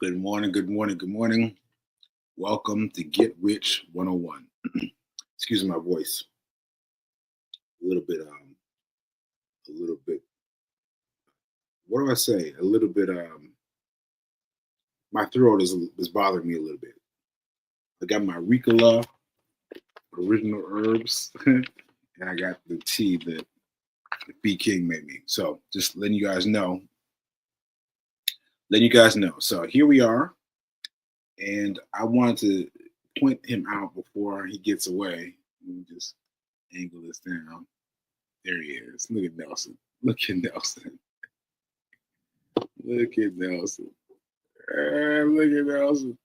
Good morning, good morning, good morning. Welcome to Get Rich 101. Excuse my voice. A little bit, what do I say? A little bit, my throat is bothering me a little bit. I got my Ricola, original herbs, and I got the tea that B King made me. So just letting you guys know. So here we are. And I wanted to point him out before he gets away. Let me just angle this down. There he is. Look at Nelson. Look at Nelson. Look at Nelson. Look at Nelson.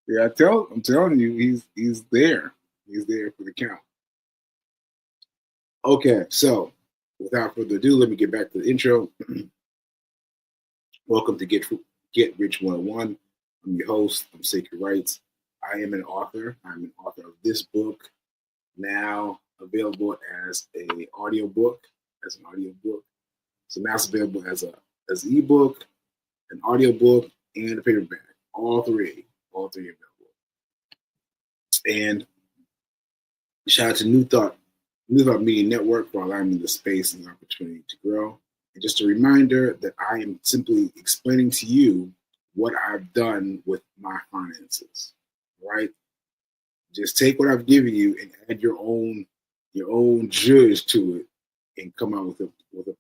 Yeah, I'm telling you, he's there. He's there for the count. Okay, so without further ado, let me get back to the intro. Welcome to Get Rich 101. I'm your host. I'm Sekou Wrights. I am an author. I'm an author of this book, now available as an audiobook. So now it's available as an ebook, an audiobook, and a paperback. All three available. And shout out to New Thought Media Network for allowing me the space and the opportunity to grow. And just a reminder that I am simply explaining to you what I've done with my finances. Right? Just take what I've given you and add your own judge to it and come out with a plan.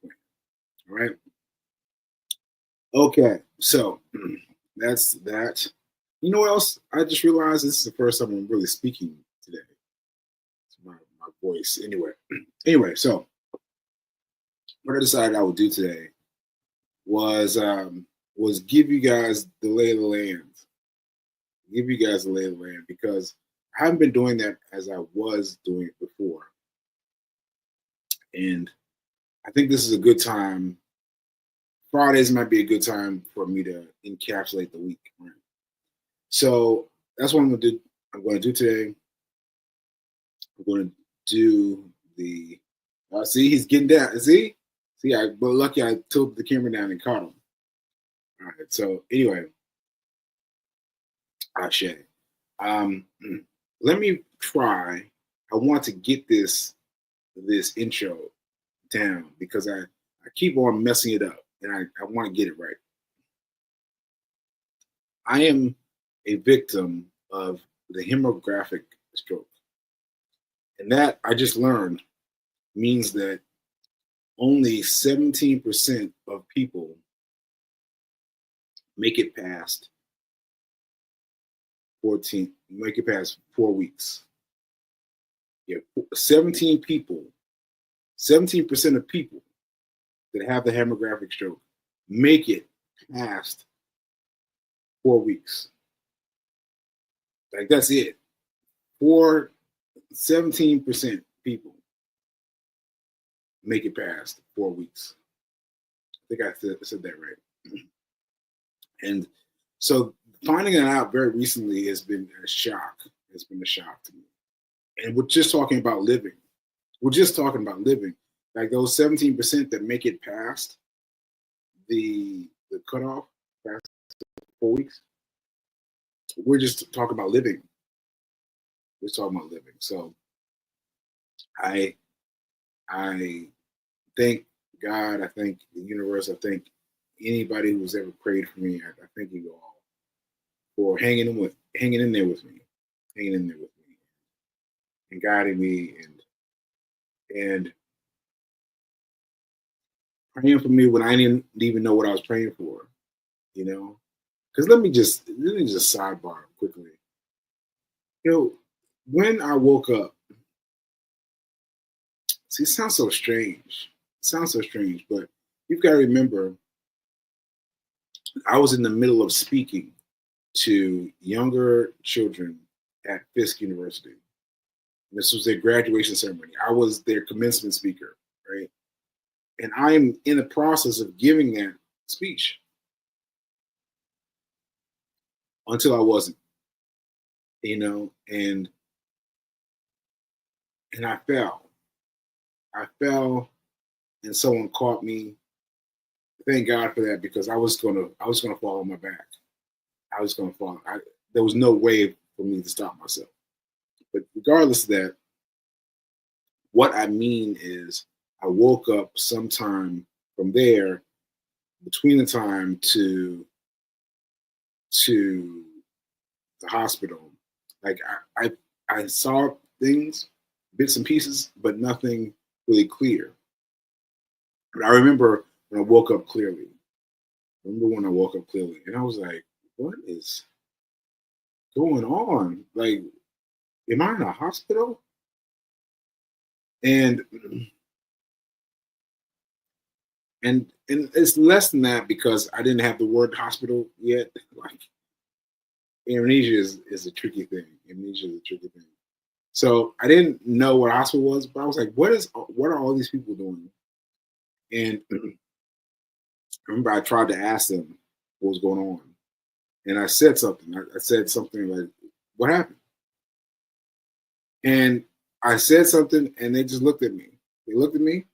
All right. Okay, so that's that. You know what else? I just realized this is the first time I'm really speaking today. It's my voice. Anyway, so what I decided I would do today was give you guys the lay of the land. Give you guys the lay of the land because I haven't been doing that as I was doing it before. And I think this is a good time. Fridays might be a good time for me to encapsulate the week. Right? So that's what I'm going to do today. I'm going to do the. See, he's getting down. See, but lucky I tilted the camera down and caught him. All right. So anyway, Ashe. Let me try. I want to get this intro down because I keep on messing it up and I want to get it right. I am a victim of the hemorrhagic stroke. And that I just learned means that only 17% of people make it past 4 weeks. Yeah, 17% of people that have the hemorrhagic stroke make it past 4 weeks. Like that's it. 17% people make it past 4 weeks. I think I said that right. And so finding that out very recently has been a shock. It's been a shock to me. And we're just talking about living. Like those 17% that make it past the cutoff, past 4 weeks. We're just talking about living. So I thank God, I thank the universe, I thank anybody who's ever prayed for me. I thank you all for hanging in there with me, and guiding me and praying for me when I didn't even know what I was praying for, you know. Because let me just sidebar quickly. You know, when I woke up, see, it sounds so strange. But you've got to remember, I was in the middle of speaking to younger children at Fisk University. And this was their graduation ceremony. I was their commencement speaker, right? And I am in the process of giving that speech until I wasn't, you know, and I fell. And someone caught me. thank God for that, because I was gonna fall on my back. I was gonna fall. There was no way for me to stop myself. But regardless of that, what I mean is I woke up sometime from there, between the time to the hospital. Like I saw things, bits and pieces, but nothing really clear. But I remember when I woke up clearly. And I was like, what is going on? Like, am I in a hospital? And and it's less than that, because I didn't have the word hospital yet. Like, amnesia is a tricky thing. Amnesia is a tricky thing. So I didn't know what a hospital was, but I was like, what are all these people doing? And I remember I tried to ask them what was going on. And I said something. I said something like, what happened? And I said something, and they just looked at me. They looked at me.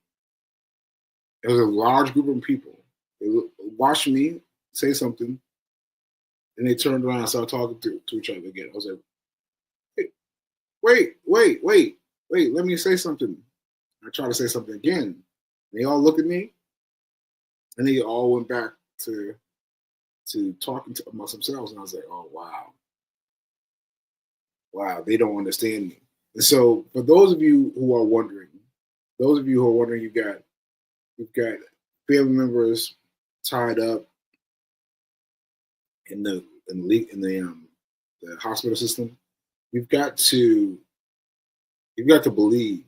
It was a large group of people. They watched me say something, and they turned around and started talking to each other again. I was like, hey, wait, let me say something. I tried to say something again. They all looked at me, and they all went back to talking amongst themselves. And I was like, oh, wow, they don't understand me. And so for those of you who are wondering, you've got family members tied up in the hospital system. You've got to believe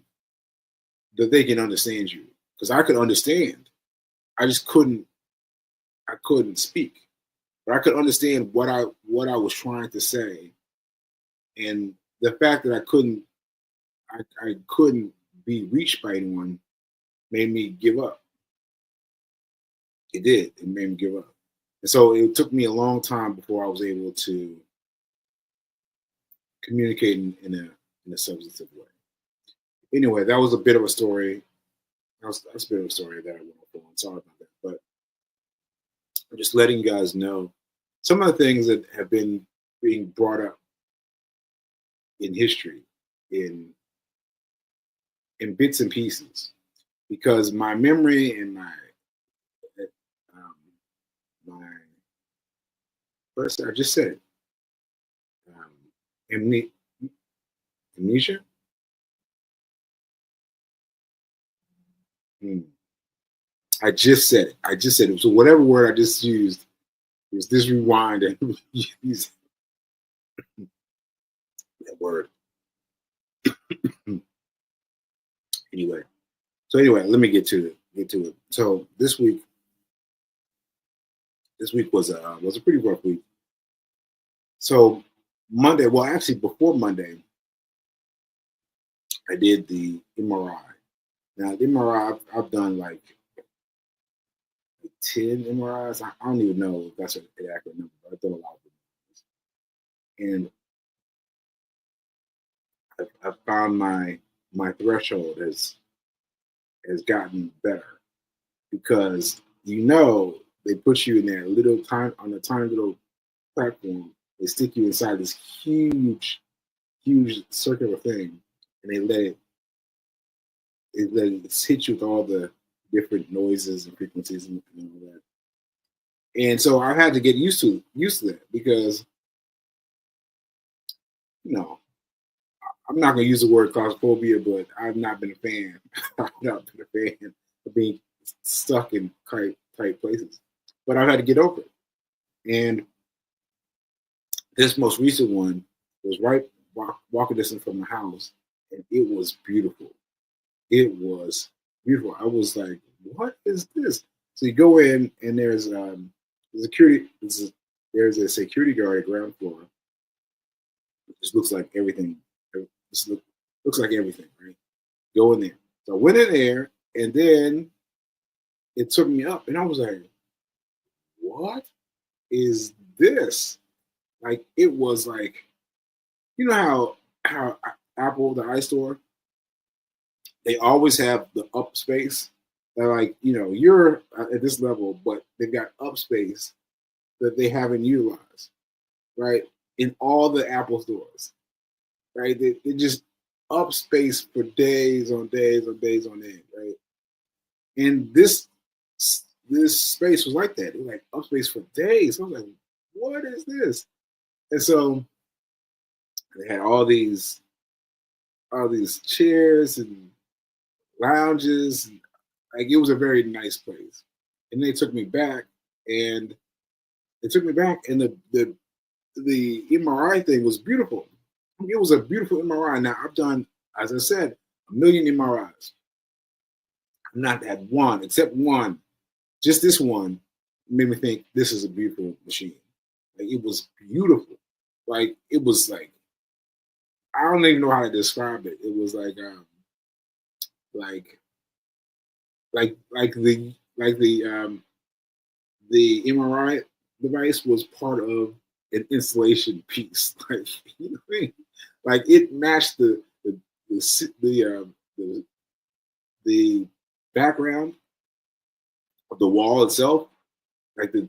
that they can understand you, because I could understand. I just couldn't speak, but I could understand what I was trying to say, and the fact that I couldn't be reached by anyone made me give up. It did. It made me give up. And so it took me a long time before I was able to communicate in a substantive way. Anyway, that was a bit of a story. That's a bit of a story that I went off on. Sorry about that. But I'm just letting you guys know some of the things that have been being brought up in history in bits and pieces, because my memory and my first, I just said amnesia. I just said it. So whatever word I just used was this rewind and use that word. Anyway, let me get to it. So this week was a pretty rough week. So Monday, well, actually before Monday, I did the MRI. Now the MRI, I've done like 10 MRIs. I don't even know if that's an accurate number, but I've done a lot of them. And I've found my threshold has gotten better, because they put you in there on a tiny little platform. They stick you inside this huge circular thing, and they let it hit you with all the different noises and frequencies and all that. And so I've had to get used to that, because I'm not going to use the word claustrophobia, but I've not been a fan. I've not been a fan of being stuck in tight places. But I've had to get over it. And this most recent one was right walking distance from the house, and it was beautiful. It was beautiful. I was like, what is this? So you go in, and there's a security guard at ground floor. It just looks like everything. Looks like everything, right? Go in there. So I went in there, and then it took me up, and I was like, what is this? Like, it was like, you know how Apple, the iStore, they always have the up space They're like, you're at this level, but they've got up space that they haven't utilized, right? In all the Apple stores, right? They just up space for days on days on days on end, right? And this space was like that. It was like up space for days. I was like, what is this? And so they had all these chairs and lounges. Like, it was a very nice place. And they took me back, and the MRI thing was beautiful. It was a beautiful MRI. Now, I've done, as I said, a million MRIs. I've not had one, except one. Just this one made me think this is a beautiful machine. Like, it was beautiful. Like, it was like, I don't even know how to describe it. It was like the MRI device was part of an installation piece. Like, you know what I mean? Like, it matched the background of the wall itself. Like, the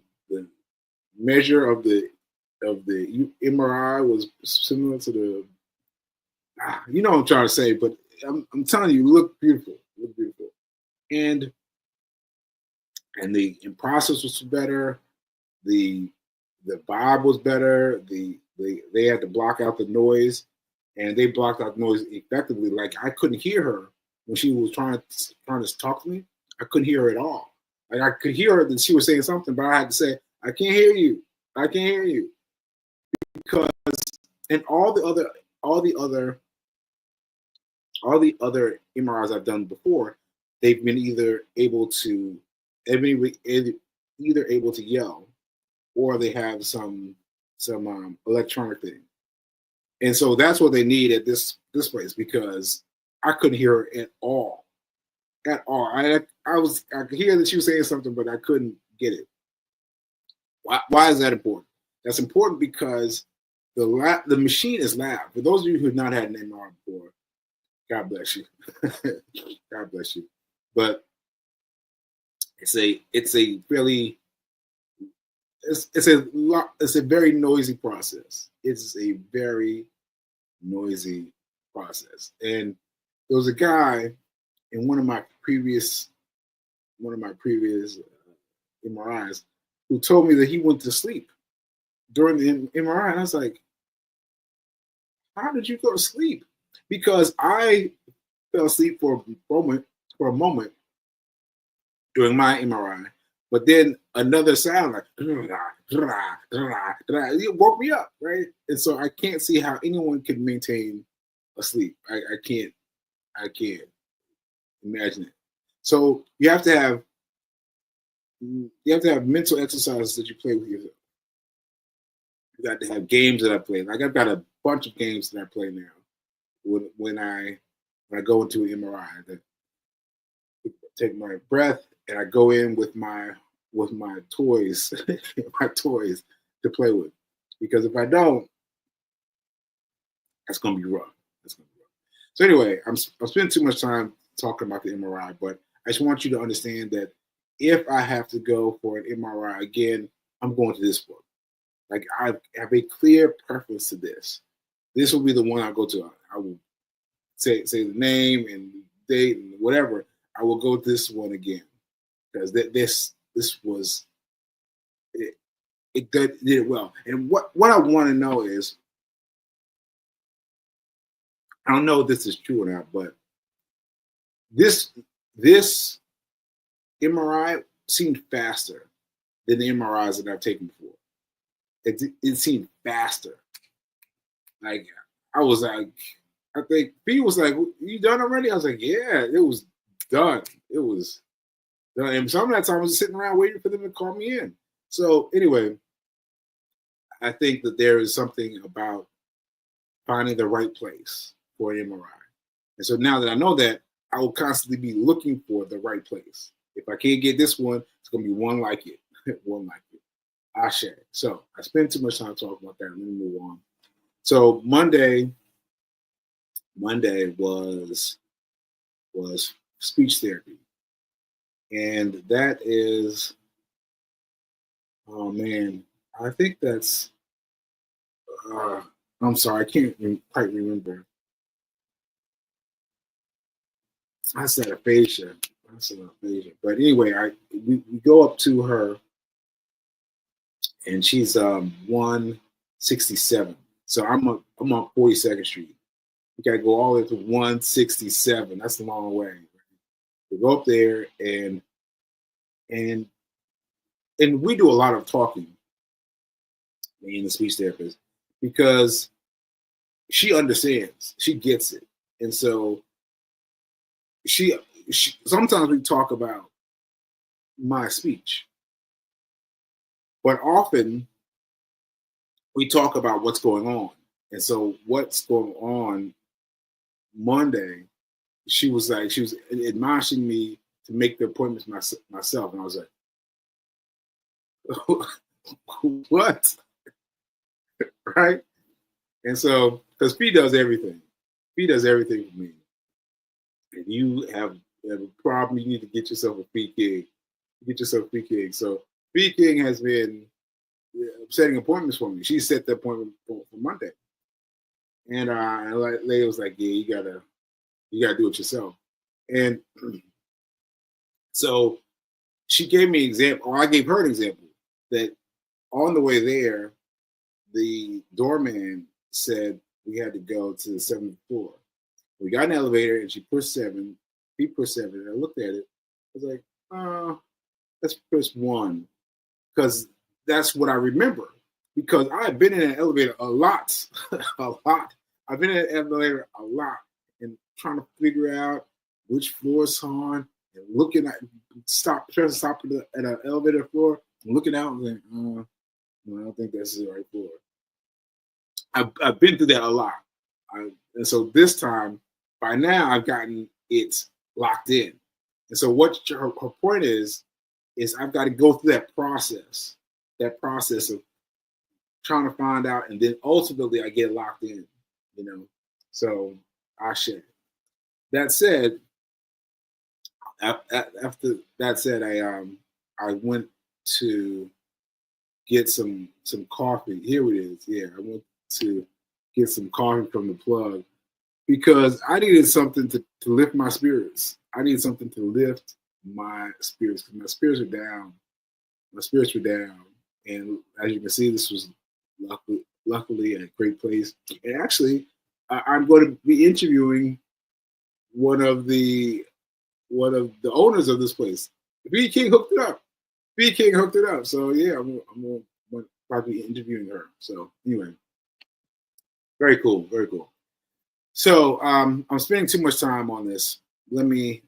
measure of the MRI was similar to the. You know what I'm trying to say, but I'm telling you, look beautiful, and the process was better. The vibe was better. They had to block out the noise, and they blocked out noise effectively. Like, I couldn't hear her when she was trying to talk to me. I couldn't hear her at all. Like, I could hear her that she was saying something, but I had to say, I can't hear you. I can't hear you. Because, and all the other MRIs I've done before, they've been either able to yell, or they have some electronic thing. And so that's what they need at this place, because I couldn't hear her at all. At all. I could hear that she was saying something, but I couldn't get it. Why is that important? That's important because the machine is loud. For those of you who have not had an MRI before, God bless you. God bless you. But it's a very noisy process. It's a very noisy process. And there was a guy in one of my previous MRIs who told me that he went to sleep during the MRI. And I was like, how did you go to sleep? Because I fell asleep for a moment during my MRI, but then another sound like it woke me up, right? And so I can't see how anyone can maintain a sleep. I can't imagine it. So you have to have mental exercises that you play with yourself. You got to have games that I play. Like, I've got a bunch of games that I play now. When I go into an MRI, I take my breath and I go in with my toys, to play with. Because if I don't, that's gonna be rough. So anyway, I'm spending too much time talking about the MRI, but I just want you to understand that if I have to go for an MRI again, I'm going to this one. Like, I have a clear preference to this. This will be the one I go to. I will say the name and date and whatever. I will go to this one again, because this was it did it well. And what I want to know is, I don't know if this is true or not, but this MRI seemed faster than the MRIs that I've taken before. It seemed faster. Like, I was like, I think B was like, "You done already?" I was like, "Yeah, it was done. It was done." And some of that time I was sitting around waiting for them to call me in. So anyway, I think that there is something about finding the right place for an MRI. And so now that I know that, I will constantly be looking for the right place. If I can't get this one, it's going to be one like it. One like it. Ashe. So I spent too much time talking about that. Let me move on. So Monday was speech therapy. And that is, oh man, I think that's. Uh, I'm sorry, I can't quite remember. I said aphasia. I said aphasia. But anyway, we go up to her, and she's 167. So I'm on 42nd Street. We gotta go all the way to 167. That's a long way. We go up there, and and we do a lot of talking, me and the speech therapist, because she understands, she gets it, and so she sometimes we talk about my speech, but often we talk about what's going on. And so what's going on Monday, she was admonishing me to make the appointments myself. And I was like, what? Right? And so, because Fee does everything. Fee does everything for me. If you have a problem, you need to get yourself a Fee King. Get yourself a Fee King. So Fee King has been setting appointments for me. She set the appointment for Monday. And Leia was like, yeah, you gotta do it yourself. And so she gave me an example, or I gave her an example, that on the way there, the doorman said we had to go to the 7th floor. We got in the elevator and she pushed 7, he pushed 7, and I looked at it. I was like, let's push 1. Because that's what I remember. Because I've been in an elevator a lot, a lot. I've been in an elevator a lot and trying to figure out which floor it's on and looking at trying to stop at an elevator floor and looking out and like, no, I don't think this is the right floor. I've been through that a lot. And so this time, by now, I've gotten it locked in. And so what her point is I've got to go through that process of trying to find out, and then ultimately I get locked in, you know. So I share. That said, after that said, I went to get some coffee. Here it is. Yeah, I went to get some coffee from the plug because I needed something to lift my spirits. I needed something to lift my spirits because my spirits were down. My spirits were down, and as you can see, this was luckily a great place. And actually, I'm going to be interviewing one of the owners of this place. B King hooked it up. B King hooked it up. So yeah, I'm probably interviewing her. So anyway, very cool, very cool. So I'm spending too much time on this. Let me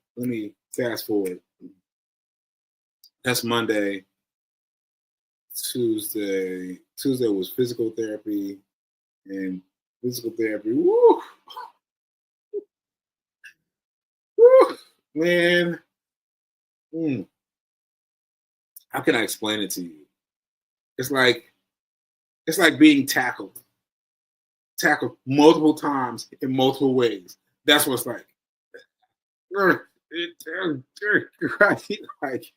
fast forward. That's Monday. Tuesday was physical therapy, and physical therapy. Woo, woo, man. How can I explain it to you? It's like being tackled multiple times in multiple ways. That's what it's like. Right? Like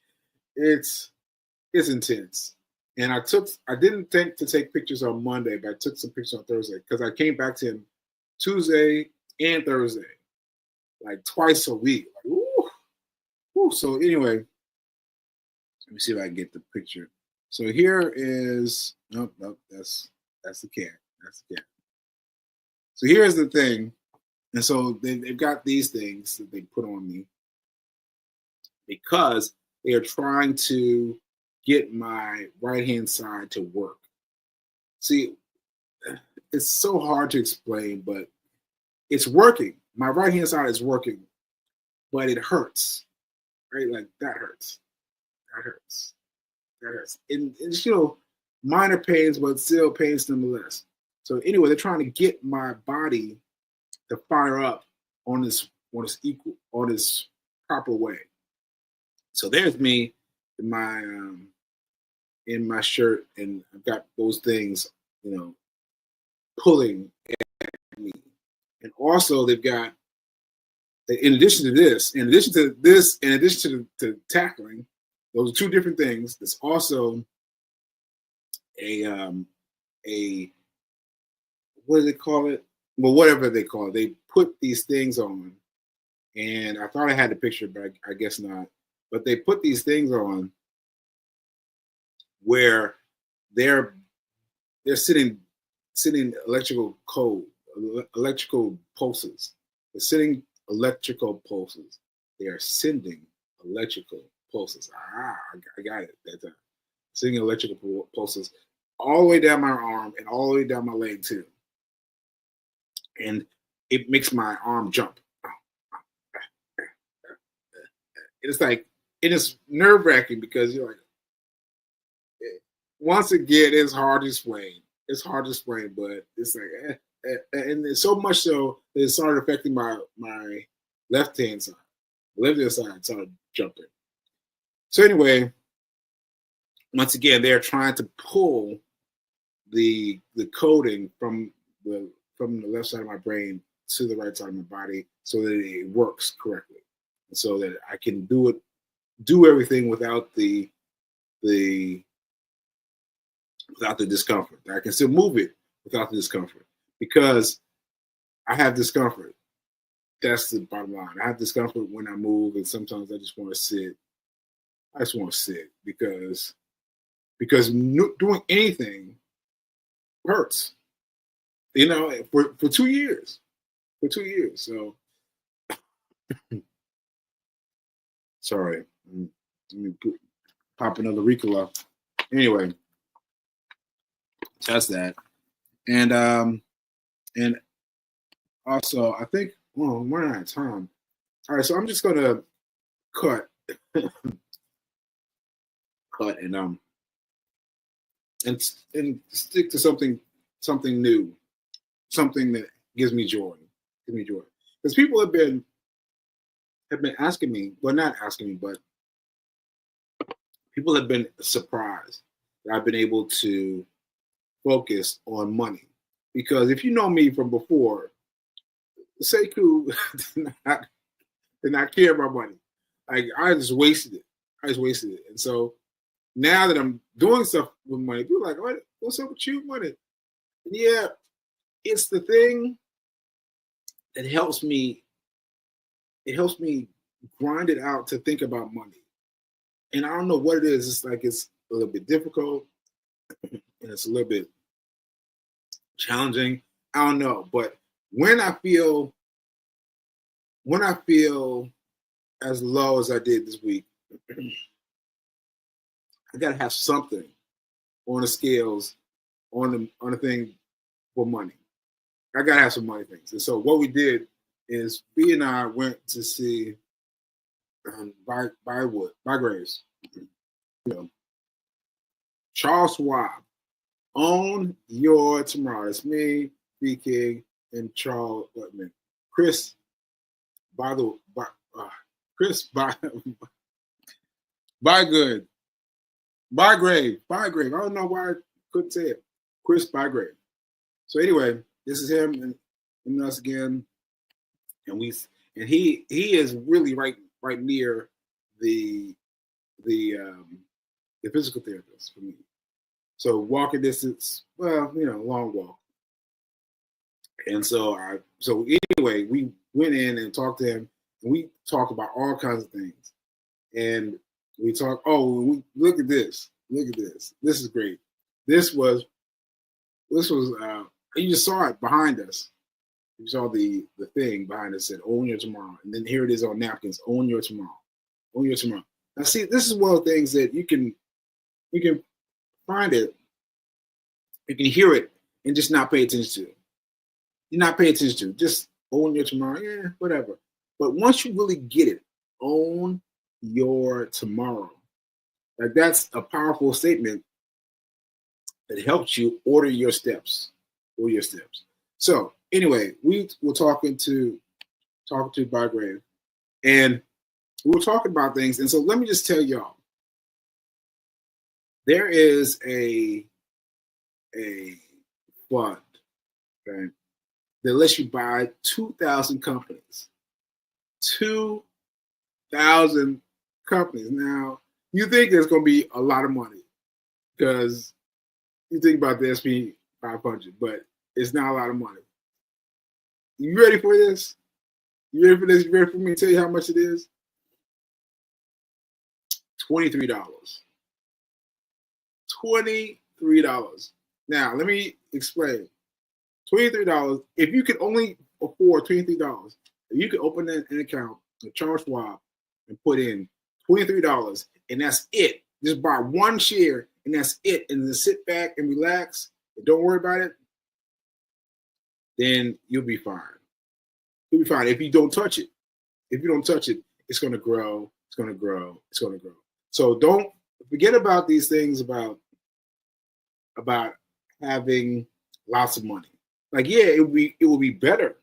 it's intense. And I didn't think to take pictures on Monday, but I took some pictures on Thursday because I came back to him Tuesday and Thursday, like twice a week. Like, ooh, ooh. So anyway, let me see if I can get the picture. So here is nope, that's the cat. That's the cat. So here's the thing. And so they've got these things that they put on me because they are trying to get my right-hand side to work. See, it's so hard to explain, but it's working. My right-hand side is working, but it hurts, right? Like that hurts. That hurts. That hurts. And it's, minor pains, but still pains nonetheless. So anyway, they're trying to get my body to fire up on this proper way. So there's me in my shirt, and I've got those things, pulling at me. And also they've got in addition to this, in addition to tackling, those are two different things. There's also a what do they call it? Well, whatever they call it, they put these things on, and I thought I had the picture, but I guess not. But they put these things on where they're sitting electrical pulses. They're sending electrical pulses. They are sending electrical pulses. I got it that time. Sending electrical pulses all the way down my arm and all the way down my leg too. And it makes my arm jump. It's like, it is nerve-wracking because you're like, once again, it's hard to explain. It's hard to explain, but it's like, and it's so much so that it started affecting my left-hand side. The left-hand side started jumping. So anyway, once again, they're trying to pull the coding from the left side of my brain to the right side of my body so that it works correctly, and so that I can do everything without the discomfort. I can still move it without the discomfort because I have discomfort. That's the bottom line. I have discomfort when I move, and sometimes I just want to sit. I just want to sit because doing anything hurts. You know, for 2 years. For 2 years. So sorry. Let me pop another Ricola. Anyway, that's that. And also I think, well, we're out of time. All right, so I'm just gonna cut and stick to something new, something that gives me joy. Because people have been asking me, well, not asking me, but people have been surprised that I've been able to focus on money. Because if you know me from before, Sekou did not care about money. Like, I just wasted it. And so now that I'm doing stuff with money, people are like, what's up with you, money? And yeah, it's the thing that helps me. It helps me grind it out to think about money. And I don't know what it is. It's like it's a little bit difficult and it's a little bit challenging. I don't know. But when I feel as low as I did this week, I gotta have something on the scales, on the thing for money. I gotta have some money things. And so what we did is B and I went to see Bygraves. You know, Charles Schwab. Own Your Tomorrow. It's me, B King, and Charles Whitman. Chris Bygrave. I don't know why I couldn't say it. Chris Bygrave. So anyway, this is him and us again, and he is really right near the physical therapist for me. So walking distance, well, long walk. And so anyway, we went in and talked to him, and we talked about all kinds of things. And we talked, look at this. This is great. This was you just saw it behind us. You saw the thing behind us that said own your tomorrow. And then here it is on napkins, own your tomorrow. Own your tomorrow. Now see, this is one of the things that you can find it, you can hear it and just not pay attention to it. You're not paying attention to it. Just own your tomorrow. Yeah, whatever. But once you really get it, own your tomorrow. Like, that's a powerful statement that helps you order your steps. So anyway, we were talking to Bygrave, and we were talking about things. And so let me just tell y'all, there is a fund, okay, that lets you buy 2,000 companies. 2,000 companies. Now, you think there's going to be a lot of money because you think about the SP 500, but it's not a lot of money. You ready for this? You ready for this? You ready for me to tell you how much it is? $23. $23. Now, let me explain. $23. If you can only afford $23, you can open an account with Charles Schwab and put in $23, and that's it. Just buy one share, and that's it. And then sit back and relax and don't worry about it. Then you'll be fine. You'll be fine if you don't touch it. If you don't touch it, it's going to grow. It's going to grow. It's going to grow. So don't forget about these things about having lots of money. Like, yeah, it will be better.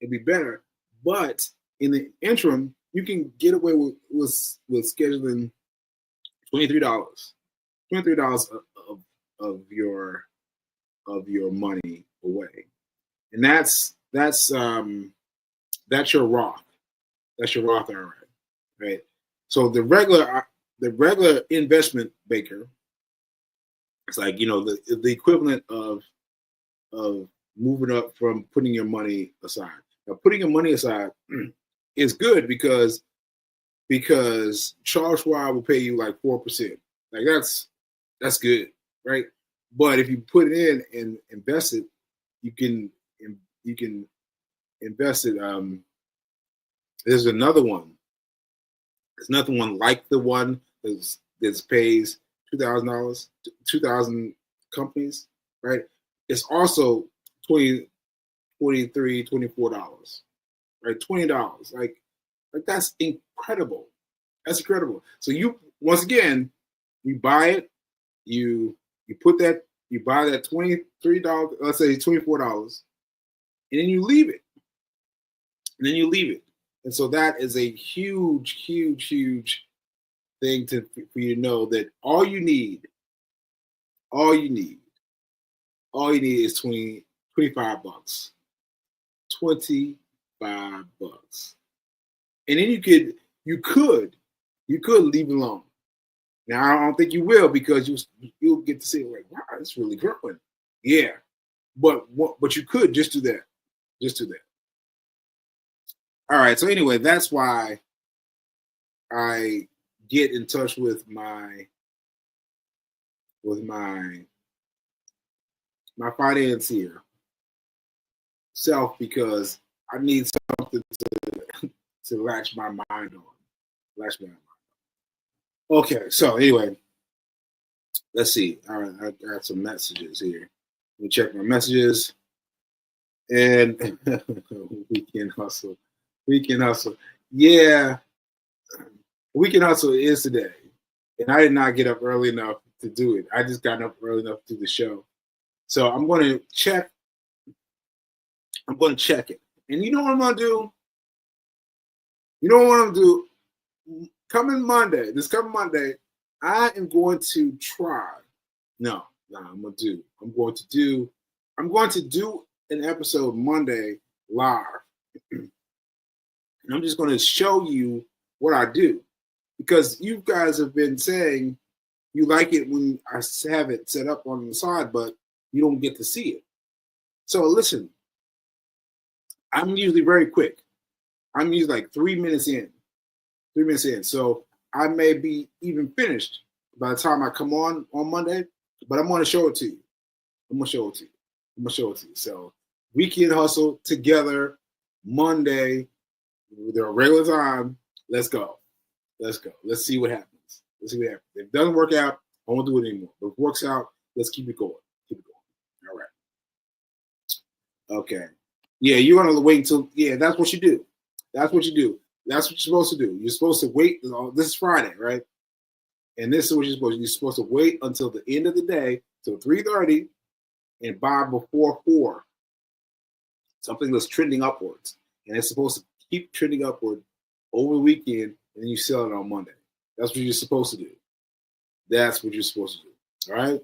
It'd be better. But in the interim, you can get away with scheduling $23. $23 of your money away. And that's your Roth. That's your Roth IRA, right? So the regular investment banker, it's like, the equivalent of moving up from putting your money aside. Now, putting your money aside is good because Charles Schwab will pay you like 4%. Like that's good, right? But if you put it in and invest it, you can invest it. There's another one. There's another one like the one that pays $2,000, 2,000 companies, right? It's also $23, $24, right? $20. Like that's incredible. That's incredible. So you once again, you buy it, you buy that $23, let's say $24, and then you leave it. And so that is a huge, huge, huge thing for you to know that all you need is $25. $25. And then you could leave it alone. Now I don't think you will because you'll get to see like, wow, it's really growing. Yeah. But you could just do that. Just do that. All right. So anyway, that's why I get in touch with my financier self because I need something to latch my mind on. Okay, so anyway, let's see. All right, I got some messages here. Let me check my messages. And weekend hustle. Yeah, weekend hustle is today. And I did not get up early enough to do it. I just got up early enough to do the show. So I'm going to check. I'm going to check it. And you know what I'm going to do? This coming Monday, I am going to try. I'm going to do an episode Monday live. And I'm just going to show you what I do. Because you guys have been saying you like it when I have it set up on the side, but you don't get to see it. So listen, I'm usually very quick. I'm usually like 3 minutes in. So I may be even finished by the time I come on Monday, but I'm going to show it to you. So weekend hustle together Monday, with our regular time. Let's go. Let's see what happens. If it doesn't work out, I won't do it anymore. But if it works out, let's keep it going. All right. Okay. Yeah, you want to wait until, that's what you do. That's what you're supposed to do. You're supposed to wait. This is Friday, right? And this is what you're supposed to wait until the end of the day, till 3:30, and buy before 4. Something that's trending upwards. And it's supposed to keep trending upward over the weekend, and then you sell it on Monday. That's what you're supposed to do. All right?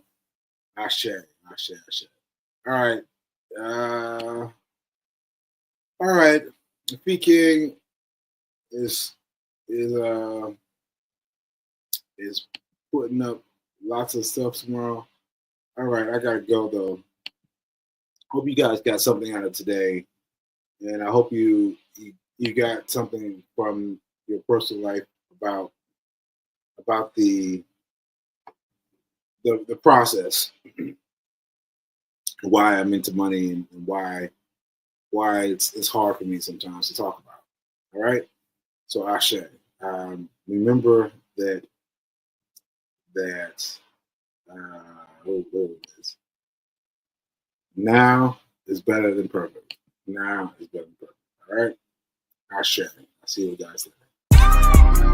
Ashe. All right. All right. Speaking is is is putting up lots of stuff tomorrow. All right, I gotta go though. Hope you guys got something out of today, and I hope you got something from your personal life about the process, why I'm into money, and why it's hard for me sometimes to talk about. All right, so Ashe, remember that what it is. Now is better than perfect. Now is better than perfect. All right. Ashe. I'll see you guys later.